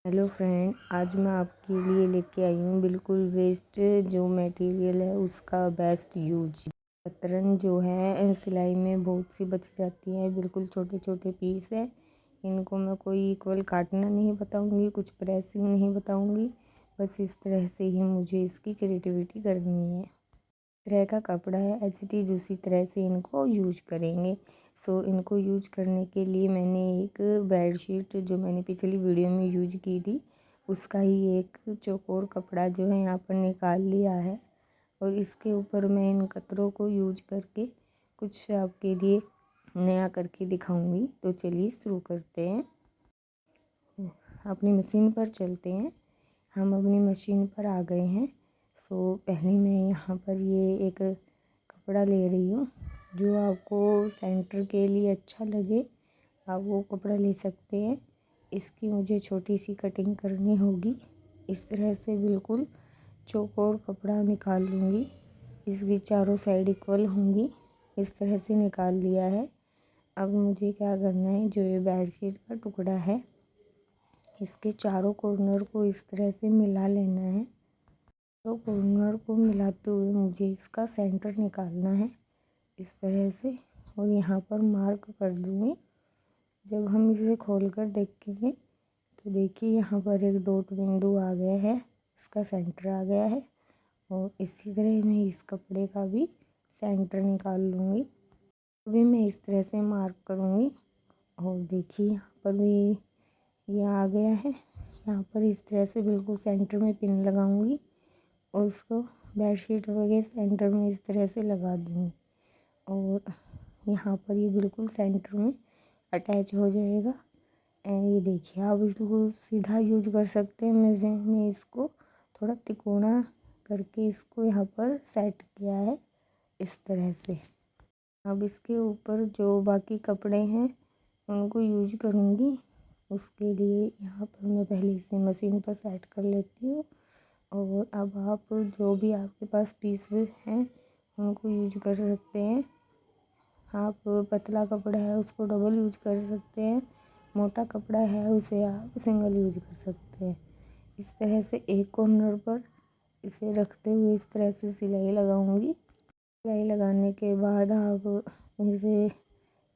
Hello friend, आज मैं आपके लिए लेके आई हूँ बिल्कुल वेस्ट जो मटेरियल है उसका बेस्ट यूज। कतरन जो है सिलाई में बहुत सी बच जाती है, बिल्कुल छोटे छोटे पीस है। इनको मैं कोई इक्वल काटना नहीं बताऊँगी, कुछ प्रेसिंग नहीं बताऊँगी, बस इस तरह से ही मुझे इसकी क्रिएटिविटी करनी है। तरह का कपड़ा है, एच इट इज़ उसी तरह से इनको यूज करेंगे। इनको यूज करने के लिए मैंने एक बेडशीट जो मैंने पिछली वीडियो में यूज की थी उसका ही एक चौकोर कपड़ा जो है यहाँ पर निकाल लिया है, और इसके ऊपर मैं इन कतरों को यूज करके कुछ आपके लिए नया करके दिखाऊंगी। तो चलिए शुरू करते हैं, अपनी मशीन पर चलते हैं। हम अपनी मशीन पर आ गए हैं। पहले मैं यहाँ पर ये एक कपड़ा ले रही हूँ, जो आपको सेंटर के लिए अच्छा लगे आप वो कपड़ा ले सकते हैं। इसकी मुझे छोटी सी कटिंग करनी होगी। इस तरह से बिल्कुल चौकोर कपड़ा निकाल लूँगी, इसकी चारों साइड इक्वल होंगी। इस तरह से निकाल लिया है। अब मुझे क्या करना है, जो ये बेडशीट का टुकड़ा है इसके चारों कॉर्नर को इस तरह से मिला लेना है। तो कॉर्नर को मिलाते हुए मुझे इसका सेंटर निकालना है इस तरह से, और यहाँ पर मार्क कर दूँगी। जब हम इसे खोल कर देखेंगे तो देखिए यहाँ पर एक डॉट बिंदु आ गया है, इसका सेंटर आ गया है। और इसी तरह मैं इस कपड़े का भी सेंटर निकाल लूँगी। अभी मैं इस तरह से मार्क करूँगी, और देखिए यहाँ पर भी ये आ गया है। यहाँ पर इस तरह से बिल्कुल सेंटर में पिन लगाऊंगी और उसको बेडशीट वगैरह सेंटर में इस तरह से लगा दूँगी, और यहाँ पर ये बिल्कुल सेंटर में अटैच हो जाएगा। ये देखिए, आप इसको सीधा यूज कर सकते हैं। मैंने इसको थोड़ा तिकोना करके इसको यहाँ पर सेट किया है इस तरह से। अब इसके ऊपर जो बाकी कपड़े हैं उनको यूज करूँगी। उसके लिए यहाँ पर मैं पहले इसे मशीन पर सेट कर लेती हूँ। और अब आप जो भी आपके पास पीस हैं उनको यूज कर सकते हैं। आप पतला कपड़ा है उसको डबल यूज कर सकते हैं, मोटा कपड़ा है उसे आप सिंगल यूज कर सकते हैं। इस तरह से एक कॉर्नर पर इसे रखते हुए इस तरह से सिलाई लगाऊंगी। सिलाई लगाने के बाद आप इसे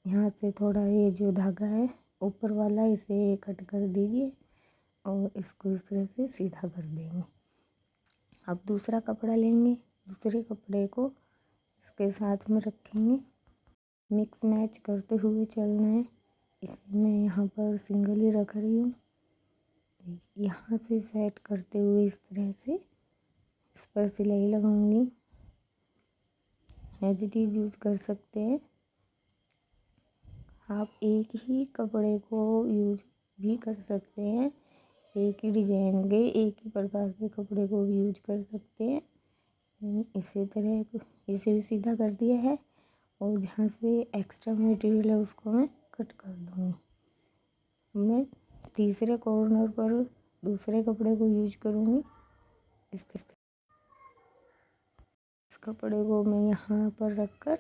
यहाँ से थोड़ा ये जो धागा है ऊपर वाला इसे कट कर दीजिए, और इसको इस तरह से सीधा कर देंगे। अब दूसरा कपड़ा लेंगे, दूसरे कपड़े को इसके साथ में रखेंगे, मिक्स मैच करते हुए चलना है। इसे मैं यहाँ पर सिंगल ही रख रही हूँ। यहाँ से सेट करते हुए इस तरह से इस पर सिलाई लगाऊंगी। एज इट इज़ यूज कर सकते हैं। आप एक ही कपड़े को यूज भी कर सकते हैं, एक ही डिजाइन के एक ही प्रकार के कपड़े को भी यूज कर सकते हैं। इसी तरह इसे भी सीधा कर दिया है, और जहाँ से एक्स्ट्रा मटेरियल है उसको मैं कट कर दूँगी। मैं तीसरे कॉर्नर पर दूसरे कपड़े को यूज करूँगी। इस कपड़े को मैं यहाँ पर रखकर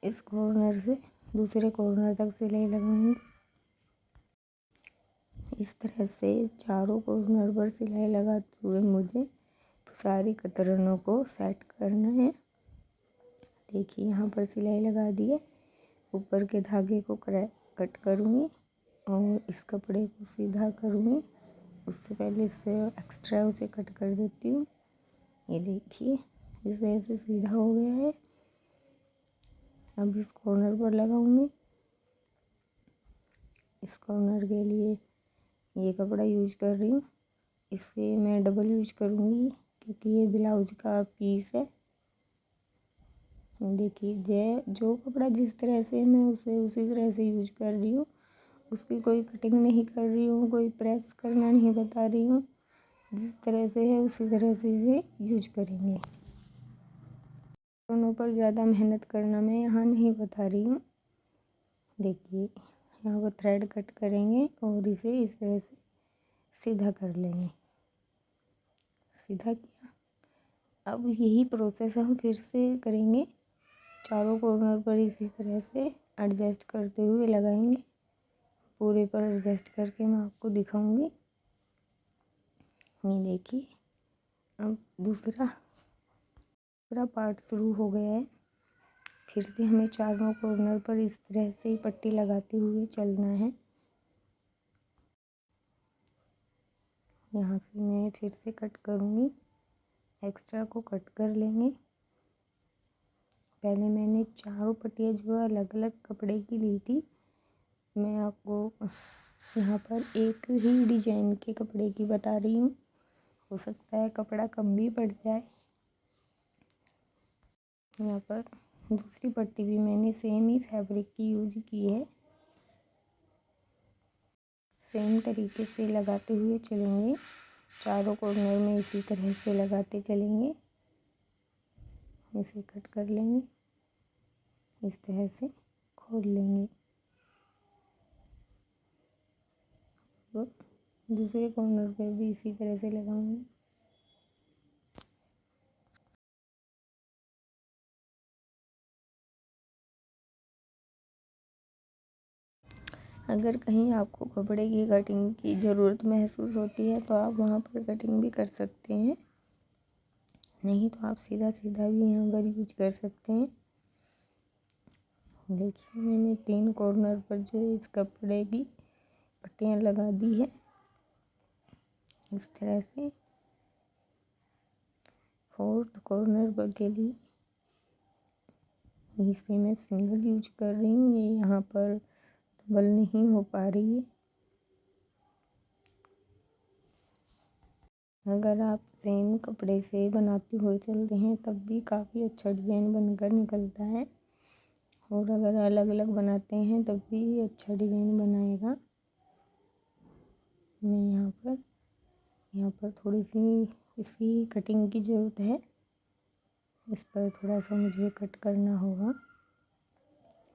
इस कॉर्नर से दूसरे कॉर्नर तक सिलाई लगाऊंगी। इस तरह से चारों कॉर्नर पर सिलाई लगाते हुए मुझे सारी कतरनों को सेट करना है। देखिए यहाँ पर सिलाई लगा दी है। ऊपर के धागे को कट करूँगी और इस कपड़े को सीधा करूँगी। उससे पहले इससे एक्स्ट्रा उसे कट कर देती हूँ। ये देखिए इस तरह से सीधा हो गया है। अब इस कॉर्नर पर लगाऊंगी। इस कॉर्नर के लिए ये कपड़ा यूज कर रही हूँ, इसे मैं डबल यूज करूँगी क्योंकि ये ब्लाउज का पीस है। देखिए जो कपड़ा जिस तरह से मैं उसे उसी तरह से यूज कर रही हूँ, उसकी कोई कटिंग नहीं कर रही हूँ, कोई प्रेस करना नहीं बता रही हूँ। जिस तरह से है उसी तरह से इसे यूज करेंगे। दोनों पर ज़्यादा मेहनत करना मैं यहाँ नहीं बता रही हूँ। देखिए यहाँ पर थ्रेड कट करेंगे और इसे इस तरह से सीधा कर लेंगे। सीधा किया। अब यही प्रोसेस हम फिर से करेंगे। चारों कॉर्नर पर इसी तरह से एडजस्ट करते हुए लगाएंगे। पूरे पर एडजस्ट करके मैं आपको दिखाऊंगी। ये देखिए अब दूसरा पार्ट शुरू हो गया है। फिर से हमें चारों कॉर्नर पर इस तरह से ही पट्टी लगाते हुए चलना है। यहाँ से मैं फिर से कट करूँगी, एक्स्ट्रा को कट कर लेंगे। पहले मैंने चारों पट्टियाँ जो अलग अलग कपड़े की ली थी, मैं आपको यहाँ पर एक ही डिजाइन के कपड़े की बता रही हूँ, हो सकता है कपड़ा कम भी पड़ जाए। यहाँ पर दूसरी पट्टी भी मैंने सेम ही फैब्रिक की यूज की है। सेम तरीके से लगाते हुए चलेंगे, चारों कॉर्नर में इसी तरह से लगाते चलेंगे। इसे कट कर लेंगे, इस तरह से खोल लेंगे। तो दूसरे कॉर्नर पे भी इसी तरह से लगाऊंगी। अगर कहीं आपको कपड़े की कटिंग की ज़रूरत महसूस होती है तो आप वहाँ पर कटिंग भी कर सकते हैं, नहीं तो आप सीधा सीधा भी यहाँ पर यूज कर सकते हैं। देखिए मैंने 3 कॉर्नर पर जो इस कपड़े की पट्टियाँ लगा दी है इस तरह से। 4th कॉर्नर पर के लिए इसे मैं सिंगल यूज कर रही हूँ, ये यहाँ पर डबल नहीं हो पा रही है। अगर आप सेम कपड़े से बनाते हुए चलते हैं तब भी काफ़ी अच्छा डिज़ाइन बनकर निकलता है, और अगर अलग अलग बनाते हैं तब भी अच्छा डिज़ाइन बनाएगा। मैं यहाँ पर थोड़ी सी इसी कटिंग की ज़रूरत है, इस पर थोड़ा सा मुझे कट करना होगा,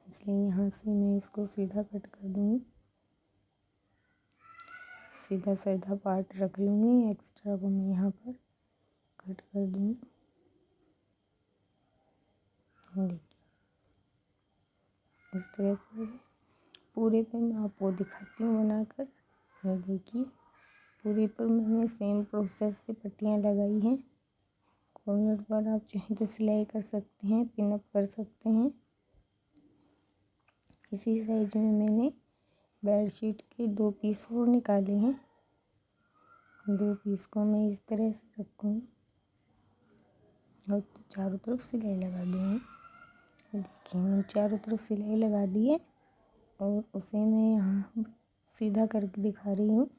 इसलिए यहाँ से मैं इसको सीधा कट कर दूँगी। सीधा साधा पार्ट रख लूँगी, एक्स्ट्रा को मैं यहाँ पर कट कर दूँगी। देखिए इस तरह से पूरे पे मैं आपको दिखाती हूँ बनाकर। ये देखिए पूरे पर मैंने सेम प्रोसेस से पट्टियाँ लगाई हैं। कॉर्नर पर आप चाहें तो सिलाई कर सकते हैं, पिन अप कर सकते हैं। इसी साइज में मैंने बेडशीट के 2 पीस और निकाले हैं। 2 पीस को मैं इस तरह से रखूँगी और चारों तरफ सिलाई लगा दूँगी। देखिए मैंने चारों तरफ सिलाई लगा दी है और उसे मैं यहाँ सीधा करके दिखा रही हूँ।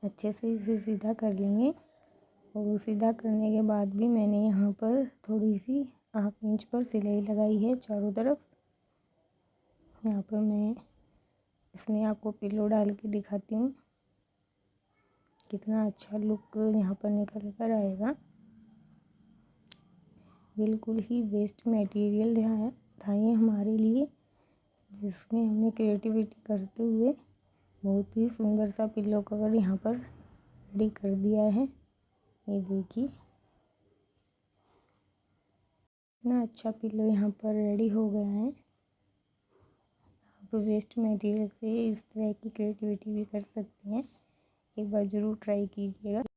अच्छे से इसे सीधा कर लेंगे, और सीधा करने के बाद भी मैंने यहाँ पर थोड़ी सी 1/2 इंच पर सिलाई लगाई है चारों तरफ। यहाँ पर मैं इसमें आपको पिलो डाल के दिखाती हूँ कितना अच्छा लुक यहाँ पर निकल कर आएगा। बिल्कुल ही वेस्ट मटेरियल था ये हमारे लिए, जिसमें हमने क्रिएटिविटी करते हुए बहुत ही सुंदर सा पिलो कवर यहाँ पर रेडी कर दिया है। ये देखिए इतना अच्छा पिलो यहाँ पर रेडी हो गया है। आप वेस्ट मटेरियल से इस तरह की क्रिएटिविटी भी कर सकते हैं, एक बार ज़रूर ट्राई कीजिएगा।